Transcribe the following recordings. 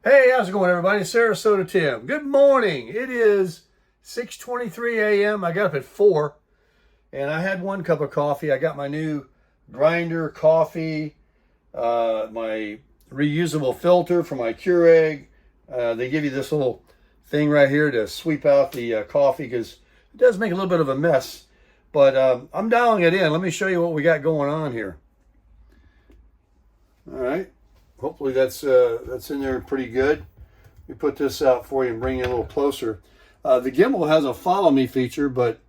Hey, how's it going, everybody? Sarasota Tim. Good morning. It is 6:23 a.m. I got up at 4, and I had one cup of coffee. I got my new grinder coffee, my reusable filter for my Keurig. They give you this little thing right here to sweep out the coffee because it does make a little bit of a mess. But I'm dialing it in. Let me show you what we got going on here. All right. Hopefully that's in there pretty good. Let me put this out for you and bring you a little closer. The gimbal has a follow me feature, but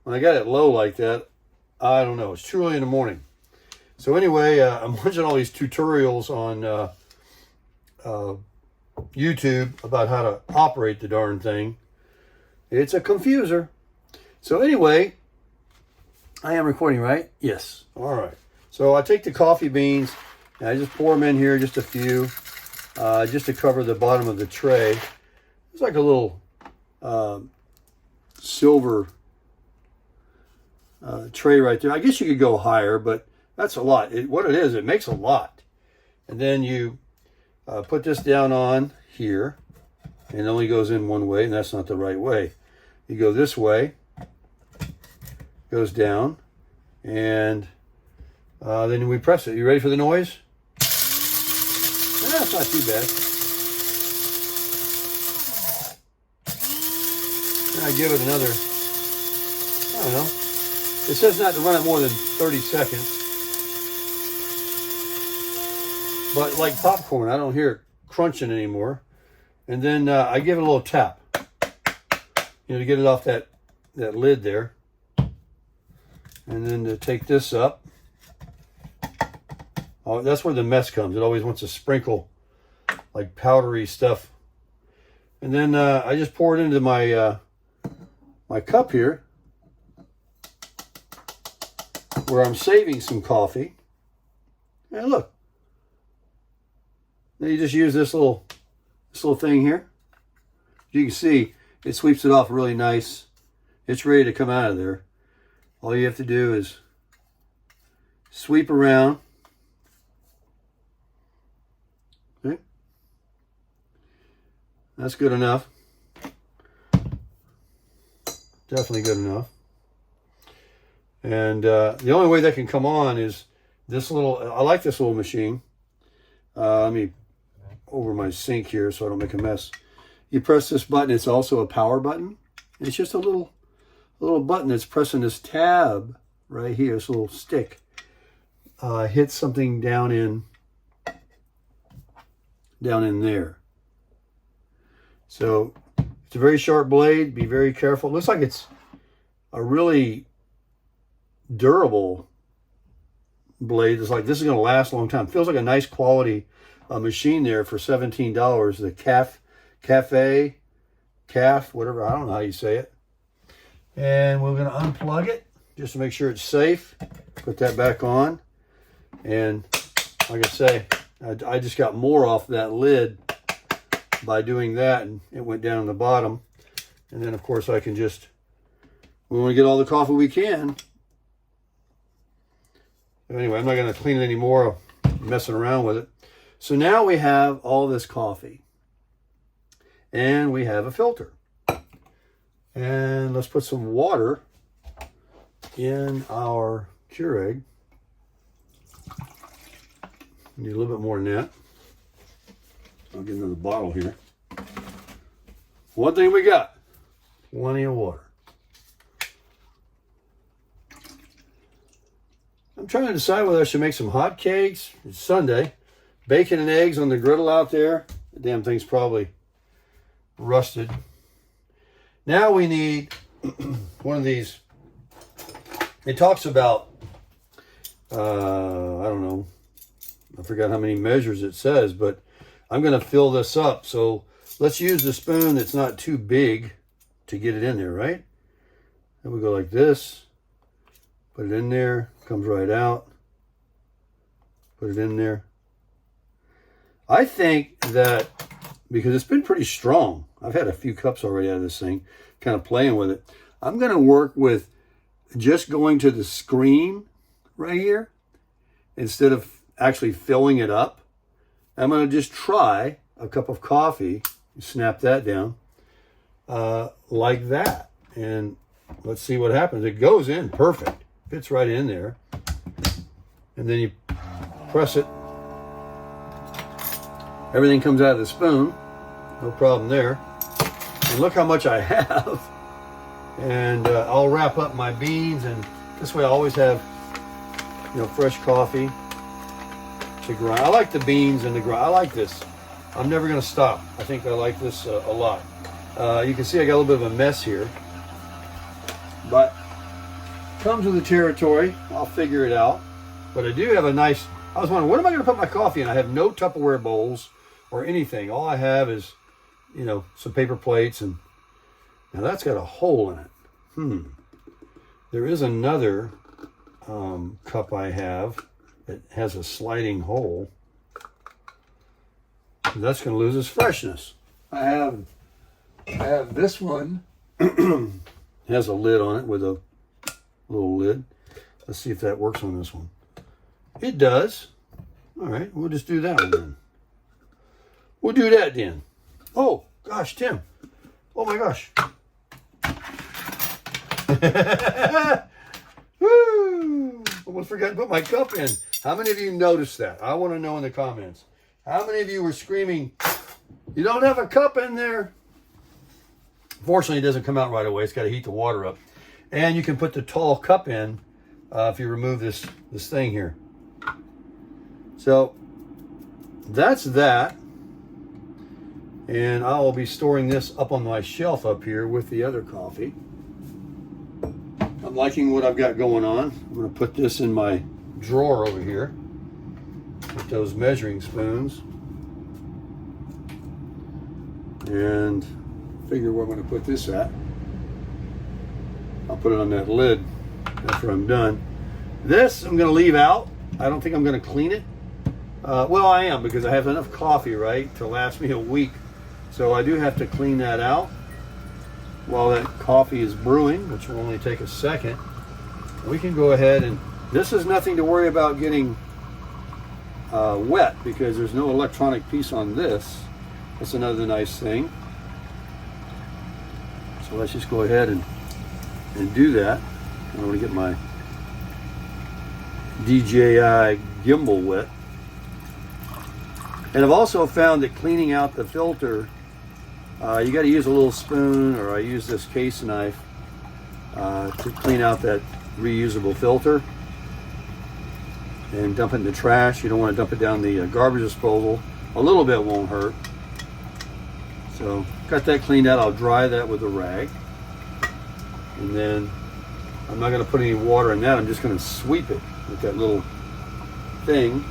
when I got it low like that, I don't know. It's too early in the morning. So anyway, I'm watching all these tutorials on YouTube about how to operate the darn thing. It's a confuser. So anyway, I am recording, right? Yes. All right. So I take the coffee beans and I just pour them in here, just a few, just to cover the bottom of the tray. It's like a little silver tray right there. I guess you could go higher, but that's a lot. What it is, it makes a lot. And then you put this down on here, and it only goes in one way, and that's not the right way. You go this way, goes down, and then we press it. You ready for the noise? That's not too bad. And I give it another, I don't know. It says not to run it more than 30 seconds. But like popcorn, I don't hear it crunching anymore. And then I give it a little tap, to get it off that lid there. And then to take this up. Oh, that's where the mess comes. It always wants to sprinkle like powdery stuff. And then I just pour it into my my cup here, where I'm saving some coffee. And look, then you just use this little thing here. You can see it sweeps it off really nice. It's ready to come out of there. All you have to do is sweep around. Okay. That's good enough. Definitely good enough. And the only way that can come on is this little, I like this little machine. Let me over my sink here so I don't make a mess. You press this button. It's also a power button. It's just a little button that's pressing this tab right here, this little stick. Hit something down in there. So it's a very sharp blade. Be very careful. It looks like it's a really durable blade. It's like this is going to last a long time. Feels like a nice quality machine there for $17. The Calf, whatever. I don't know how you say it. And we're going to unplug it just to make sure it's safe. Put that back on. And like I say, I just got more off that lid by doing that, and it went down in the bottom. And then of course I can just, we want to get all the coffee we can. Anyway, I'm not going to clean it anymore, messing around with it. So now we have all this coffee, and we have a filter. And let's put some water in our Keurig. Need a little bit more than that. I'll get another bottle here. One thing we got, plenty of water. I'm trying to decide whether I should make some hot cakes. It's Sunday. Bacon and eggs on the griddle out there. The damn thing's probably rusted. Now we need one of these. It talks about, I don't know, I forgot how many measures it says, but I'm going to fill this up. So let's use the spoon that's not too big to get it in there, right? Then we go like this. Put it in there. Comes right out. Put it in there. I think that because it's been pretty strong. I've had a few cups already out of this thing, kind of playing with it. I'm going to work with just going to the screen right here instead of actually filling it up. I'm going to just try a cup of coffee. You snap that down like that. And let's see what happens. It goes in perfect. Fits right in there. And then you press it. Everything comes out of the spoon. No problem there. And look how much I have. And I'll wrap up my beans, and this way I always have, you know, fresh coffee to grind. I like the beans and the grind. I like this. I'm never going to stop. I think I like this a lot. You can see I got a little bit of a mess here, but comes with the territory. I'll figure it out. But I do have a nice, I was wondering, what am I going to put my coffee in? I have no Tupperware bowls or anything. All I have is, you know, some paper plates, and now that's got a hole in it. There is another cup I have that has a sliding hole. That's going to lose its freshness. I have this one. Has a lid on it with a little lid. Let's see if that works on this one. It does. All right, we'll just do that one then. We'll do that then. Oh, gosh, Tim. Oh, my gosh. Woo! Almost forgot to put my cup in. How many of you noticed that? I want to know in the comments. How many of you were screaming, you don't have a cup in there? Fortunately, it doesn't come out right away. It's got to heat the water up. And you can put the tall cup in if you remove this thing here. So that's that. And I will be storing this up on my shelf up here with the other coffee. I'm liking what I've got going on. I'm going to put this in my drawer over here with those measuring spoons. And figure where I'm going to put this at. I'll put it on that lid after I'm done. This I'm going to leave out. I don't think I'm going to clean it. Well, I am, because I have enough coffee, right, to last me a week. So I do have to clean that out while that coffee is brewing, which will only take a second. We can go ahead, and this is nothing to worry about getting wet, because there's no electronic piece on this. That's another nice thing. So let's just go ahead and do that. I want to get my DJI gimbal wet. And I've also found that cleaning out the filter, you got to use a little spoon, or I use this case knife to clean out that reusable filter and dump it in the trash. You don't want to dump it down the garbage disposal. A little bit won't hurt. So got that cleaned out. I'll dry that with a rag, and then I'm not going to put any water in that. I'm just going to sweep it with that little thing,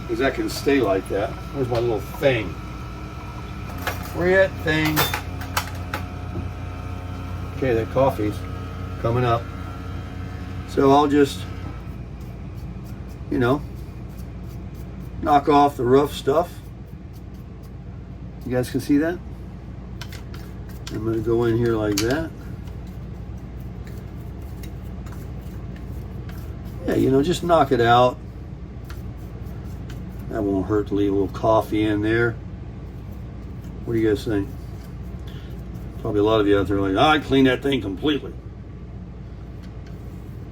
because that can stay like that. Where's my little thing? Where you at, thing? Okay, that coffee's coming up. So I'll just, you know, knock off the rough stuff. You guys can see that? I'm going to go in here like that. Yeah, you know, just knock it out. That won't hurt to leave a little coffee in there. What do you guys think? Probably a lot of you out there are like, I clean that thing completely.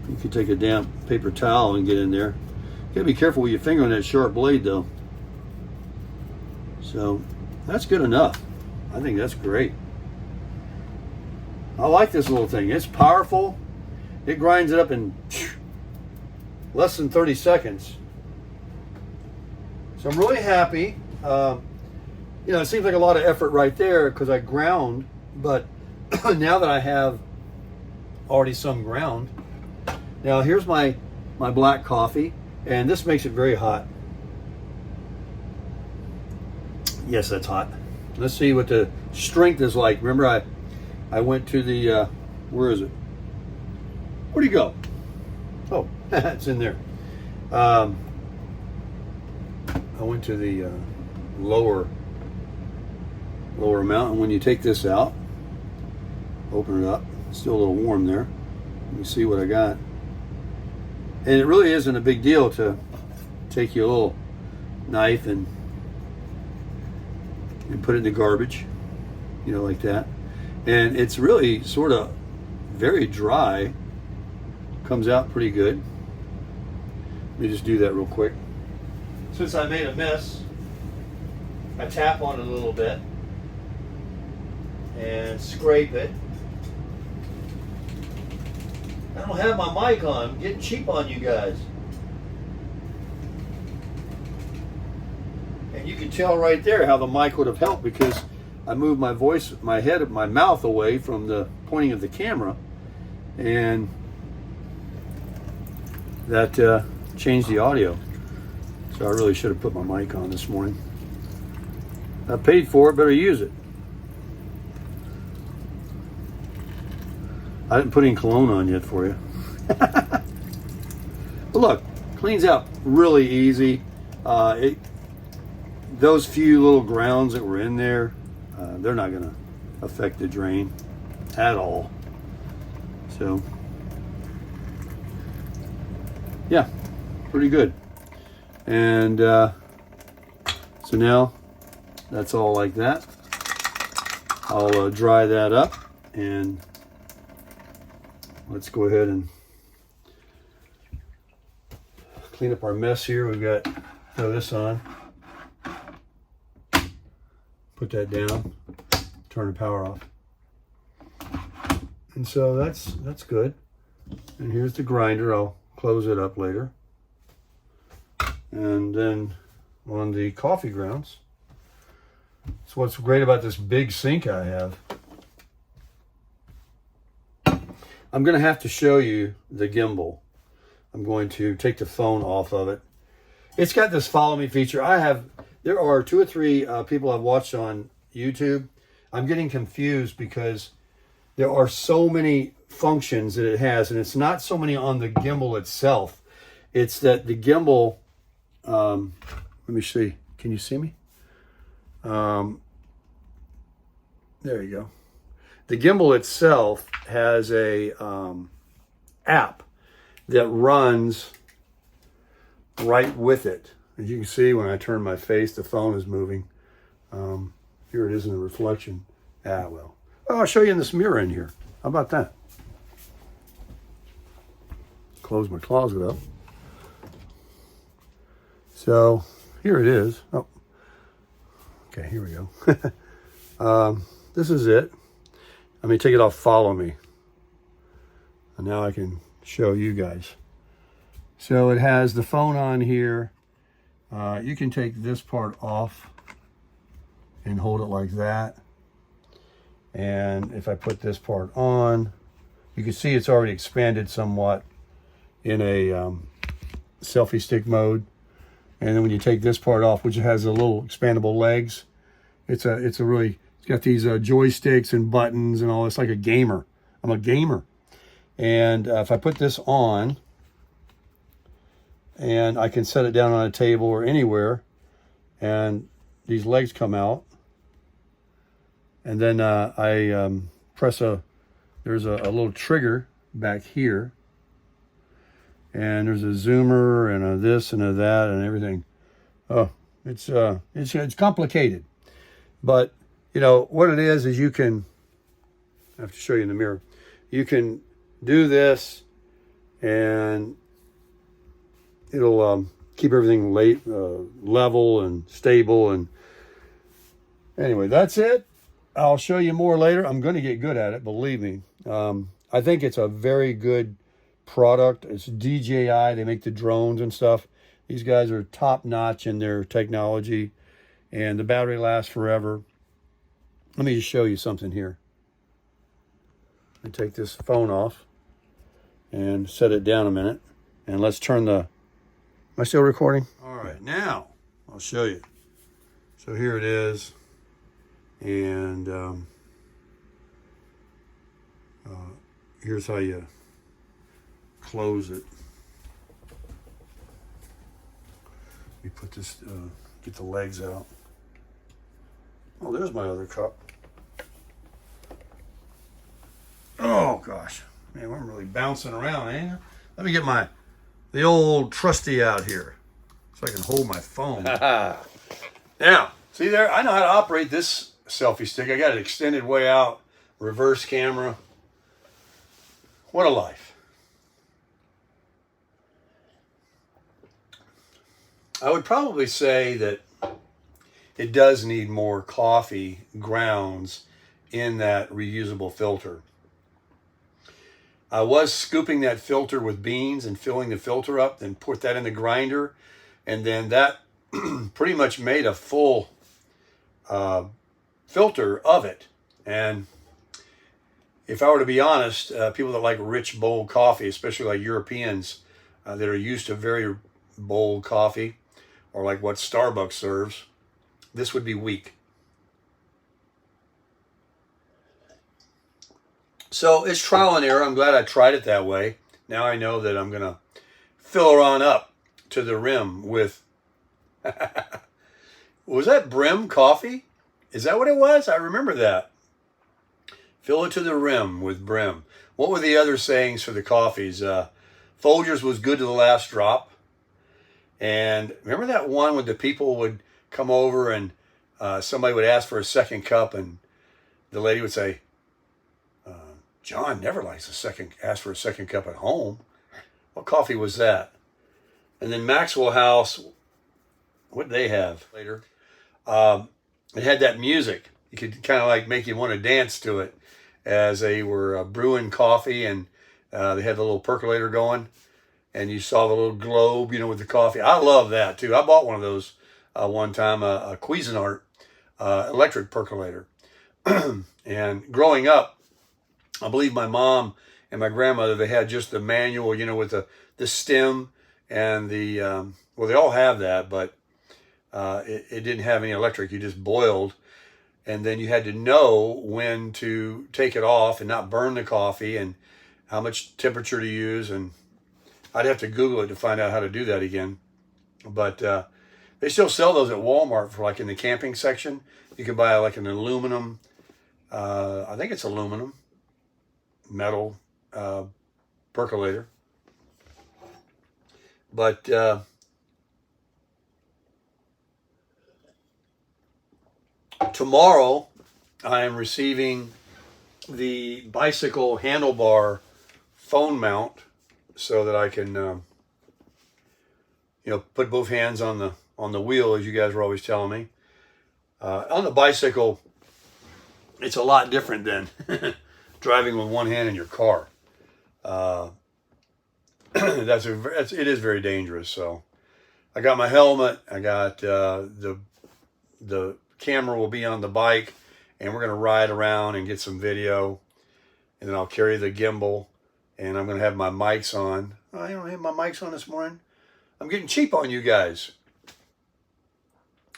You could take a damp paper towel and get in there. You gotta be careful with your finger on that sharp blade though. So that's good enough. I think that's great. I like this little thing. It's powerful. It grinds it up in less than 30 seconds. So I'm really happy. You know, it seems like a lot of effort right there because I ground, but now that I have already some ground, now here's my black coffee, and this makes it very hot. Yes, that's hot. Let's see what the strength is like. Remember, I went to the, where is it? Where'd he go? Oh, it's in there. I went to the lower amount, and when you take this out, open it up, it's still a little warm there. You see what I got. And it really isn't a big deal to take you a little knife and put it in the garbage, you know, like that. And it's really sort of very dry. Comes out pretty good. Let me just do that real quick. Since I made a mess, I tap on it a little bit and scrape it. I don't have my mic on. I'm getting cheap on you guys. And you can tell right there how the mic would have helped, because I moved my voice, my head, my mouth away from the pointing of the camera, and that changed the audio. So I really should have put my mic on this morning. I paid for it, better use it. I didn't put any cologne on yet for you. But look, cleans out really easy. Those few little grounds that were in there, they're not going to affect the drain at all. So, yeah, pretty good. And so now that's all like that. I'll dry that up, and let's go ahead and clean up our mess here. We've got, throw this on, put that down, turn the power off. And so that's good. And here's the grinder. I'll close it up later. And then on the coffee grounds, so what's great about this big sink I have, I'm going to have to show you the gimbal. I'm going to take the phone off of it. It's got this follow me feature. There are 2 or 3 people I've watched on YouTube. I'm getting confused because there are so many functions that it has, and it's not so many on the gimbal itself. It's that the gimbal, let me see. Can you see me? There you go. The gimbal itself has a app that runs right with it. As you can see, when I turn my face, the phone is moving. Here it is in the reflection. Well, I'll show you in this mirror in here. How about that? Close my closet up. So here it is. Oh, okay, here we go. This is it. Let me take it off, follow me. And now I can show you guys. So it has the phone on here. You can take this part off and hold it like that. And if I put this part on, you can see it's already expanded somewhat in a selfie stick mode. And then when you take this part off, which has a little expandable legs, it's got these joysticks and buttons and all. It's like a gamer. I'm a gamer. And if I put this on, and I can set it down on a table or anywhere, and these legs come out, and then I press there's a little trigger back here, and there's a zoomer and a this and a that and everything. Oh, it's complicated, but you know what it is you can, I have to show you in the mirror. You can do this, and it'll keep everything level and stable. And anyway, that's it. I'll show you more later. I'm going to get good at it, believe me. I think it's a very good product. It's DJI. They make the drones and stuff. These guys are top notch in their technology, and the battery lasts forever. Let me just show you something here. I take this phone off and set it down a minute, and let's turn the, am I still recording? All right, now I'll show you. So here it is, and here's how you close it. Let me put this, get the legs out. Oh, there's my other cup. Oh gosh, man, I'm really bouncing around, ain't I? Let me get the old trusty out here. so I can hold my phone. Now, see there? I know how to operate this selfie stick. I got it extended way out, reverse camera. What a life. I would probably say that it does need more coffee grounds in that reusable filter. I was scooping that filter with beans and filling the filter up, then put that in the grinder, and then that pretty much made a full filter of it. And if I were to be honest, people that like rich, bold coffee, especially like Europeans that are used to very bold coffee, or like what Starbucks serves, this would be weak. So it's trial and error. I'm glad I tried it that way. Now I know that I'm going to fill her on up to the rim with... Was that Brim coffee? Is that what it was? I remember that. Fill it to the rim with Brim. What were the other sayings for the coffees? Folgers was good to the last drop. And remember that one when the people would come over and somebody would ask for a second cup and the lady would say, John never likes ask for a second cup at home. What coffee was that? And then Maxwell House, what did they have later? It had that music. You could kind of like make you want to dance to it as they were brewing coffee, and they had the little percolator going, and you saw the little globe, you know, with the coffee. I love that too. I bought one of those one time, a Cuisinart electric percolator. And growing up, I believe my mom and my grandmother, they had just the manual, you know, with the stem and the, well, they all have that, but it didn't have any electric. You just boiled, and then you had to know when to take it off and not burn the coffee and how much temperature to use. And I'd have to Google it to find out how to do that again. But they still sell those at Walmart for like in the camping section. You can buy like an aluminum, I think it's aluminum, metal percolator. But tomorrow I am receiving the bicycle handlebar phone mount so that I can you know, put both hands on the wheel, as you guys were always telling me. On the bicycle, it's a lot different than driving with one hand in your car. It is very dangerous. So I got my helmet. I got the camera will be on the bike, and we're going to ride around and get some video, and then I'll carry the gimbal, and I'm going to have my mics on. I don't have my mics on this morning. I'm getting cheap on you guys.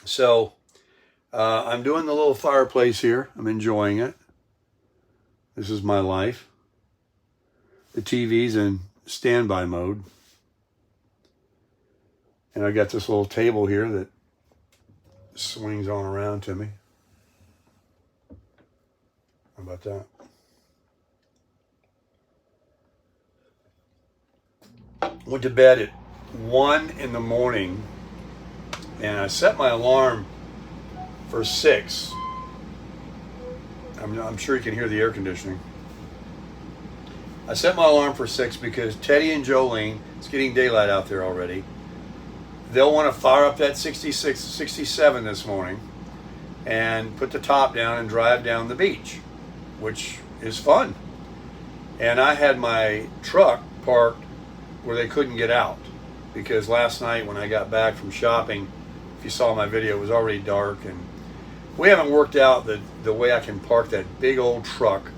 So I'm doing the little fireplace here. I'm enjoying it. This is my life. The TV's in standby mode. And I got this little table here that swings on around to me. How about that? Went to bed at 1 in the morning, and I set my alarm for 6. I'm sure you can hear the air conditioning. I set my alarm for 6 because Teddy and Jolene, it's getting daylight out there already, they'll want to fire up that 66, 67 this morning and put the top down and drive down the beach, which is fun. And I had my truck parked where they couldn't get out, because last night when I got back from shopping, if you saw my video, it was already dark, and we haven't worked out the way I can park that big old truck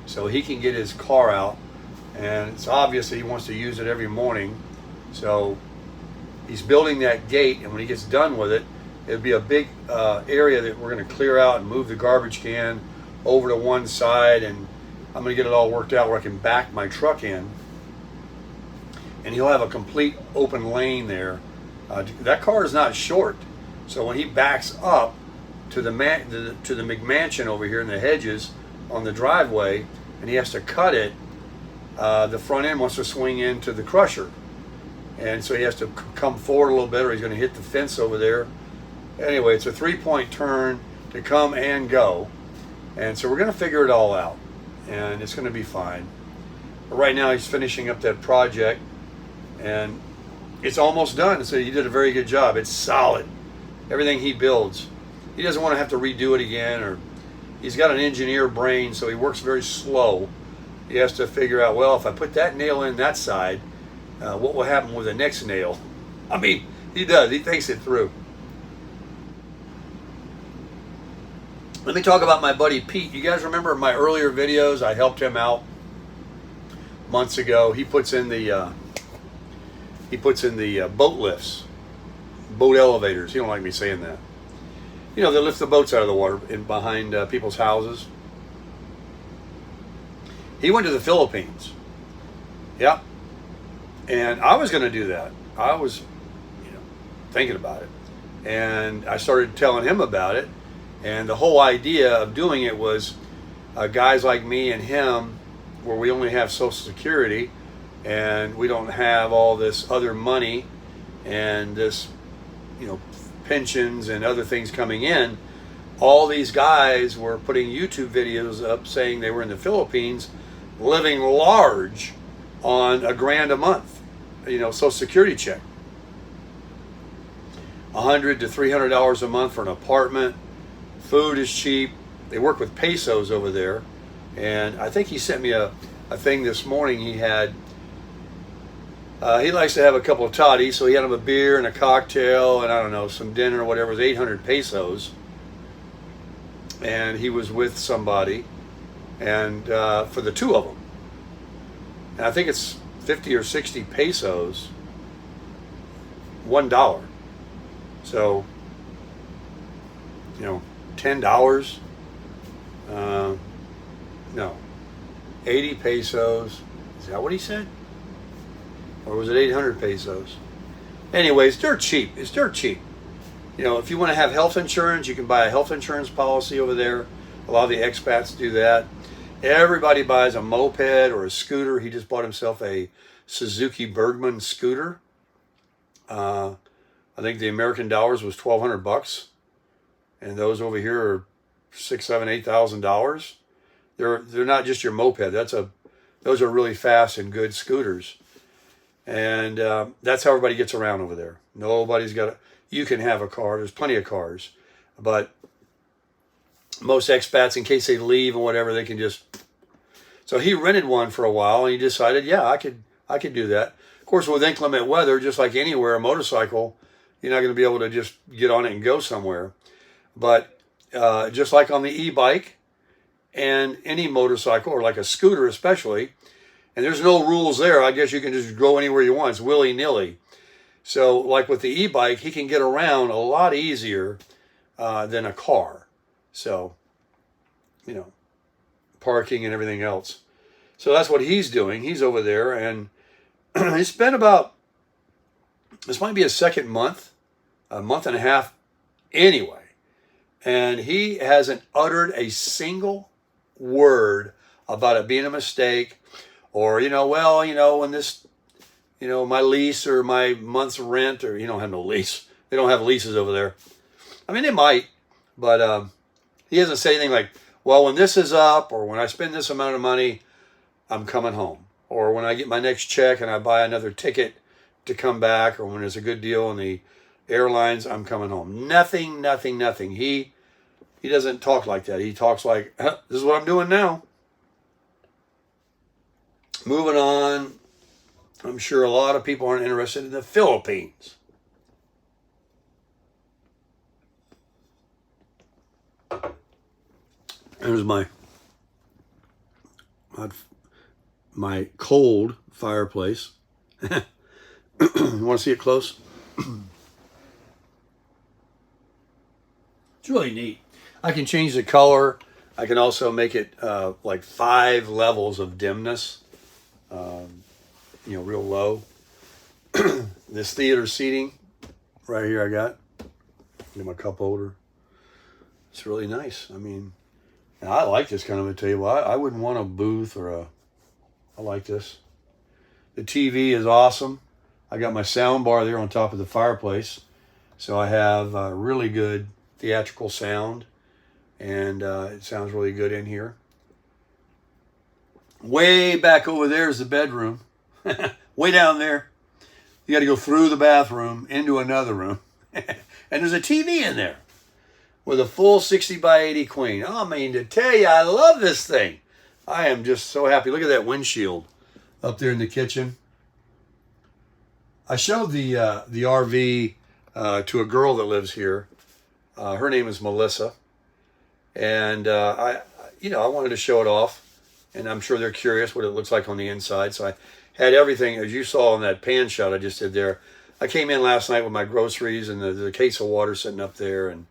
so he can get his car out. And it's obvious that he wants to use it every morning. So he's building that gate, and when he gets done with it, it'll be a big area that we're going to clear out and move the garbage can over to one side, and I'm going to get it all worked out where I can back my truck in. And he'll have a complete open lane there. That car is not short, so when he backs up to the McMansion over here in the hedges on the driveway, and he has to cut it, the front end wants to swing into the crusher, And so he has to come forward a little bit or he's going to hit the fence over there. Anyway, it's a 3-point turn to come and go. And so we're going to figure it all out. And it's going to be fine. But right now he's finishing up that project. And it's almost done. So he did a very good job. It's solid. Everything he builds. He doesn't want to have to redo it again. Or he's got an engineer brain, so he works very slow. He has to figure out, well, if I put that nail in that side, what will happen with the next nail? I mean, he does. He thinks it through. Let me talk about my buddy Pete. You guys remember my earlier videos? I helped him out months ago. He puts in the boat lifts, boat elevators. He don't like me saying that. You know, they lift the boats out of the water in behind people's houses. He went to the Philippines. Yeah. And I was going to do that. I was, thinking about it. And I started telling him about it. And the whole idea of doing it was guys like me and him, where we only have Social Security and we don't have all this other money and this, pensions and other things coming in. All these guys were putting YouTube videos up saying they were in the Philippines living large on $1,000 a month, Social Security check. $100 to $300 a month for an apartment. Food is cheap. They work with pesos over there. And I think he sent me a thing this morning. He had, he likes to have a couple of toddies, so he had him a beer and a cocktail and I don't know, some dinner or whatever. It was 800 pesos. And he was with somebody, and for the two of them. And I think it's 50 or 60 pesos, $1. So, $10, no, 80 pesos. Is that what he said? Or was it 800 pesos? Anyways, dirt cheap. It's dirt cheap. If you want to have health insurance, you can buy a health insurance policy over there. A lot of the expats do that. Everybody buys a moped or a scooter. He just bought himself a Suzuki Bergman scooter. I think the American dollars was $1,200, and those over here are $6,000, $7,000, $8,000. They're not just your moped. Those are really fast and good scooters, and that's how everybody gets around over there. Nobody's got you can have a car. There's plenty of cars, but most expats, in case they leave and whatever, they can just. So he rented one for a while, and he decided, yeah, I could do that. Of course, with inclement weather, just like anywhere, a motorcycle, you're not going to be able to just get on it and go somewhere. But just like on the e-bike and any motorcycle, or like a scooter especially, and there's no rules there. I guess you can just go anywhere you want. It's willy-nilly. So like with the e-bike, he can get around a lot easier than a car. So, parking and everything else. So that's what he's doing. He's over there, and it's been about, this might be a second month, a month and a half anyway. And he hasn't uttered a single word about it being a mistake or, when this, my lease or my month's rent, or you don't have no lease. They don't have leases over there. I mean, they might, but he hasn't said anything like, well, when this is up or when I spend this amount of money, I'm coming home. Or when I get my next check and I buy another ticket to come back, or when there's a good deal in the airlines, I'm coming home. Nothing. He doesn't talk like that. He talks like, this is what I'm doing now. Moving on. I'm sure a lot of people aren't interested in the Philippines. There's my cold fireplace. You want to see it close? It's really neat. I can change the color. I can also make it like 5 levels of dimness. Real low. This theater seating right here I got. Get my cup holder. It's really nice. I mean, I like this kind of a table. I wouldn't want a booth or I like this. The TV is awesome. I got my sound bar there on top of the fireplace. So I have really good theatrical sound, and it sounds really good in here. Way back over there is the bedroom. Way down there. You got to go through the bathroom into another room. And there's a TV in there with a full 60 by 80 queen. Oh, I mean, to tell you, I love this thing. I am just so happy. Look at that windshield up there in the kitchen. I showed the RV to a girl that lives here. Her name is Melissa. And I wanted to show it off. And I'm sure they're curious what it looks like on the inside. So I had everything, as you saw in that pan shot I just did there. I came in last night with my groceries and the case of water sitting up there. And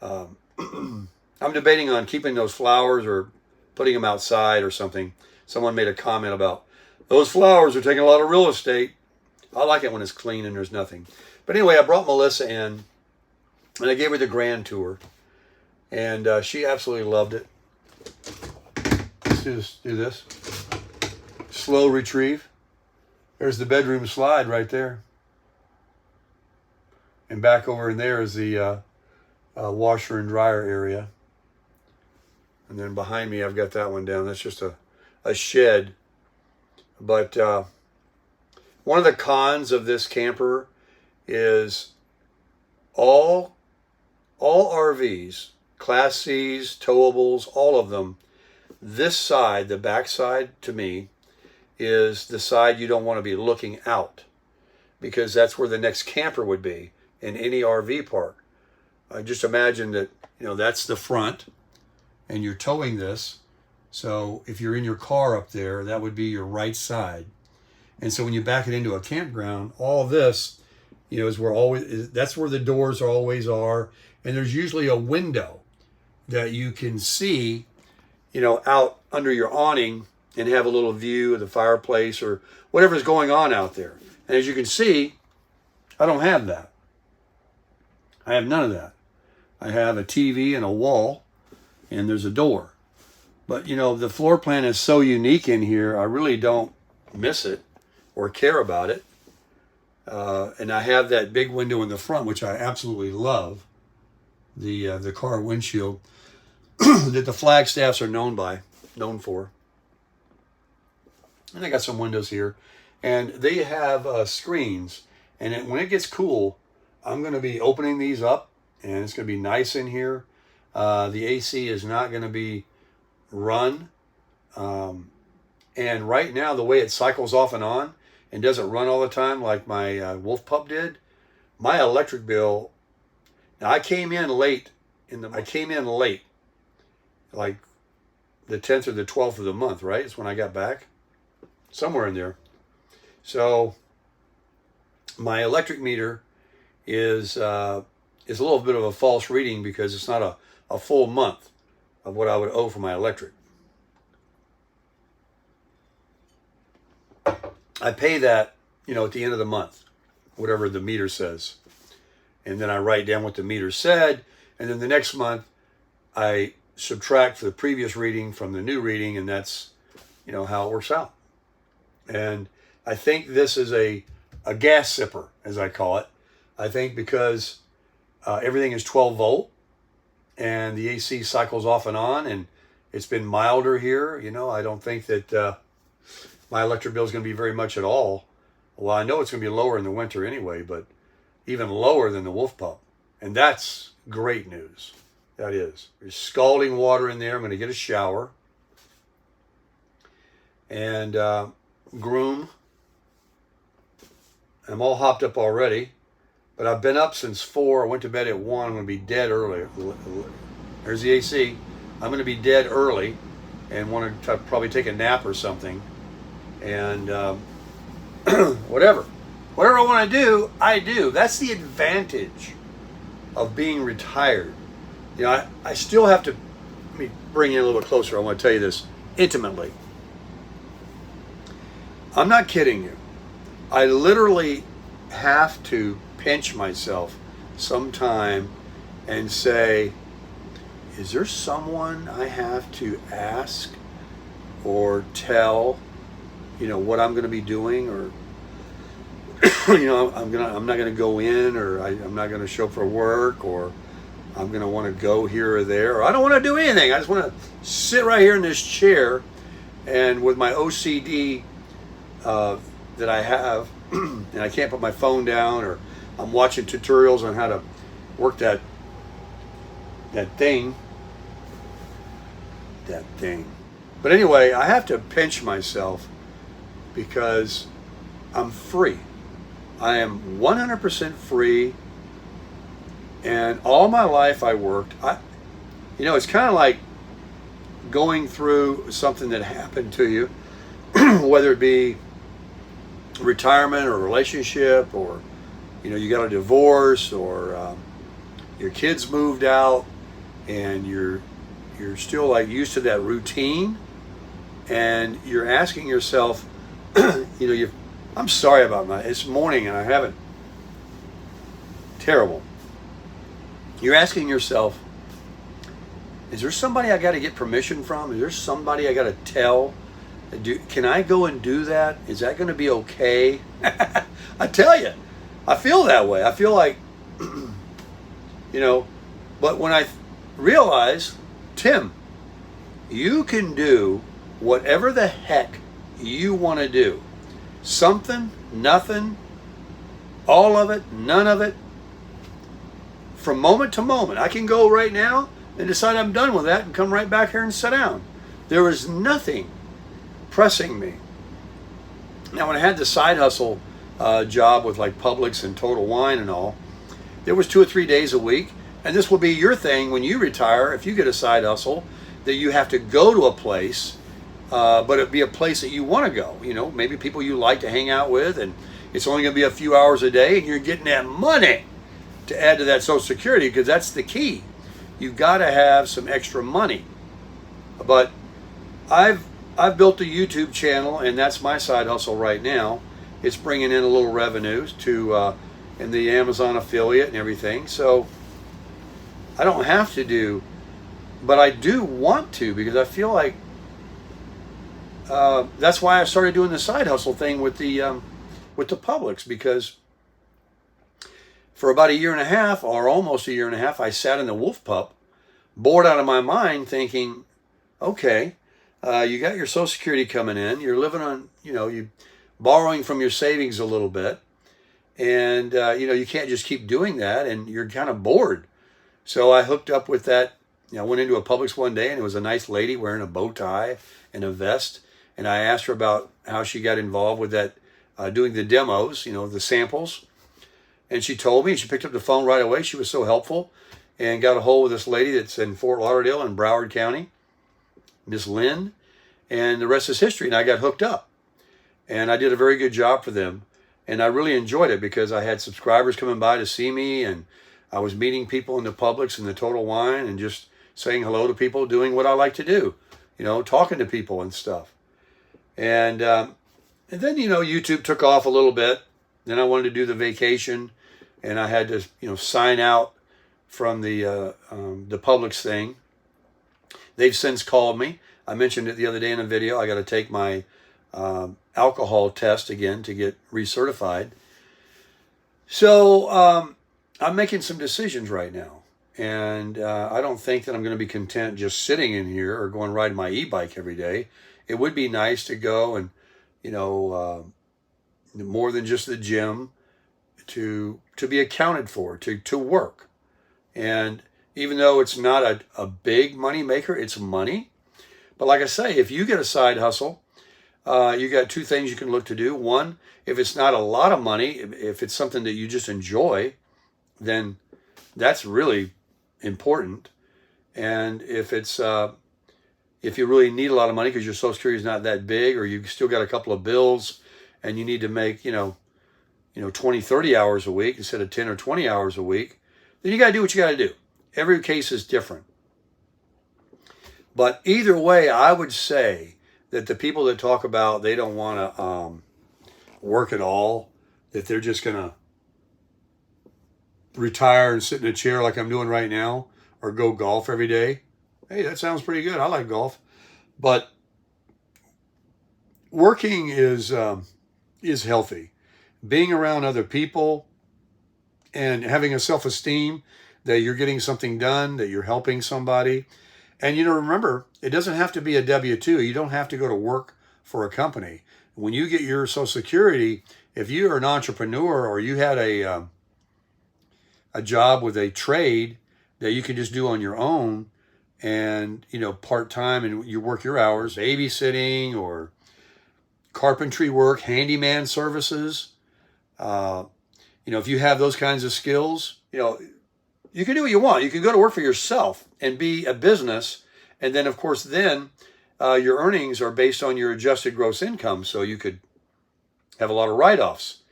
I'm debating on keeping those flowers or putting them outside or something. Someone made a comment about, those flowers are taking a lot of real estate. I like it when it's clean and there's nothing. But anyway, I brought Melissa in and I gave her the grand tour. And she absolutely loved it. Let's do this. Slow retrieve. There's the bedroom slide right there. And back over in there is the washer and dryer area. And then behind me, I've got that one down. That's just a shed. But one of the cons of this camper is all RVs, Class C's, towables, all of them, this side, the back side, to me, is the side you don't want to be looking out, because that's where the next camper would be in any RV park. Just imagine that, that's the front, and you're towing this. So if you're in your car up there, that would be your right side. And so when you back it into a campground, all this, is where that's where the doors always are. And there's usually a window that you can see, out under your awning and have a little view of the fireplace or whatever's going on out there. And as you can see, I don't have that. I have none of that. I have a TV and a wall, and there's a door. But, the floor plan is so unique in here, I really don't miss it or care about it. And I have that big window in the front, which I absolutely love, the car windshield that the Flagstaffs are known for. And I got some windows here. And they have screens. And when it gets cool, I'm going to be opening these up, and it's going to be nice in here. The AC is not going to be run. And right now, the way it cycles off and on and doesn't run all the time like my Wolf Pup did, my electric bill, now I came in late, like the 10th or the 12th of the month, right? It's when I got back, somewhere in there. So my electric meter is a little bit of a false reading because it's not a full month of what I would owe for my electric. I pay that, at the end of the month, whatever the meter says. And then I write down what the meter said. And then the next month, I subtract the previous reading from the new reading, and that's, how it works out. And I think this is a gas sipper, as I call it. I think because everything is 12 volt, and the AC cycles off and on, and it's been milder here. I don't think that my electric bill is going to be very much at all. Well, I know it's going to be lower in the winter anyway, but even lower than the Wolf Pup. And that's great news. That is. There's scalding water in there. I'm going to get a shower. And groom. I'm all hopped up already. But I've been up since 4. I went to bed at 1. I'm going to be dead early. There's the AC. I'm going to be dead early and want to probably take a nap or something. And whatever I want to do, I do. That's the advantage of being retired. I still have to, let me bring you a little bit closer. I want to tell you this intimately. I'm not kidding you. I literally have to pinch myself sometime and say, is there someone I have to ask or tell, what I'm going to be doing, or I'm not gonna go in, or I'm not gonna show up for work, or I'm gonna want to go here or there, or I don't want to do anything. I just want to sit right here in this chair, and with my OCD that I have, and I can't put my phone down, or I'm watching tutorials on how to work that thing. But anyway, I have to pinch myself because I'm free. I am 100% free, and all my life I worked. It's kind of like going through something that happened to you, whether it be retirement or relationship, or you got a divorce, or your kids moved out, and you're still like used to that routine, and you're asking yourself, I'm sorry about it's morning and I haven't. Terrible. You're asking yourself, is there somebody I got to get permission from? Is there somebody I got to tell? Can I go and do that? Is that going to be okay? I tell you, I feel that way. I feel like, but when I realize, Tim, you can do whatever the heck you want to do. Something, nothing, all of it, none of it. From moment to moment. I can go right now and decide I'm done with that and come right back here and sit down. There is nothing pressing me. Now, when I had the side hustle job with like Publix and Total Wine and all, there was 2 or 3 days a week. And this will be your thing when you retire, if you get a side hustle, that you have to go to a place, but it'd be a place that you want to go. Maybe people you like to hang out with, and it's only going to be a few hours a day, and you're getting that money to add to that Social Security, because that's the key. You got to have some extra money. But I've built a YouTube channel, and that's my side hustle right now. It's bringing in a little revenues to in the Amazon affiliate and everything. So I don't have to do, but I do want to, because I feel like that's why I started doing the side hustle thing with the Publix, because for about 1.5 years, or almost 1.5 years, I sat in the wolf pup, bored out of my mind, thinking, okay, you got your Social Security coming in, you're living on, you borrowing from your savings a little bit, and you can't just keep doing that, and you're kind of bored. So I hooked up with that. I went into a Publix one day, and it was a nice lady wearing a bow tie and a vest, and I asked her about how she got involved with that, doing the demos, the samples. And she told me, she picked up the phone right away. She was so helpful, and got a hold of this lady that's in Fort Lauderdale in Broward County, Miss Lynn, and the rest is history. And I got hooked up, and I did a very good job for them. And I really enjoyed it, because I had subscribers coming by to see me, and I was meeting people in the Publix and the Total Wine, and just saying hello to people, doing what I like to do, talking to people and stuff. And then, YouTube took off a little bit. Then I wanted to do the vacation, and I had to, sign out from the Publix thing. They've since called me. I mentioned it the other day in a video. I got to take my alcohol test again to get recertified. So I'm making some decisions right now, and I don't think that I'm going to be content just sitting in here or going riding my e-bike every day. It would be nice to go and, more than just the gym, to be accounted for, to work. And even though it's not a big money maker, it's money. But like I say, if you get a side hustle, you got 2 things you can look to do. One, if it's not a lot of money, if it's something that you just enjoy, then that's really important. And if it's if you really need a lot of money because your Social Security is not that big, or you've still got a couple of bills and you need to make 20, 30 hours a week instead of 10 or 20 hours a week, then you got to do what you got to do. Every case is different. But either way, I would say that the people that talk about they don't want to work at all, that they're just going to retire and sit in a chair like I'm doing right now, or go golf every day. Hey, that sounds pretty good. I like golf. But working is healthy. being around other people and having a self-esteem that you're getting something done, that you're helping somebody. And, remember, it doesn't have to be a W-2. You don't have to go to work for a company. When you get your Social Security, if you are an entrepreneur or you had a job with a trade that you can just do on your own and, part-time, and you work your hours, babysitting or carpentry work, handyman services, if you have those kinds of skills, you can do what you want. You can go to work for yourself and be a business. And then, of course, your earnings are based on your adjusted gross income. So you could have a lot of write-offs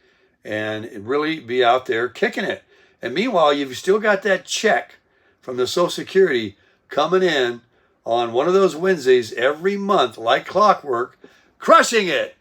and really be out there kicking it. And meanwhile, you've still got that check from the Social Security coming in on one of those Wednesdays every month, like clockwork, crushing it.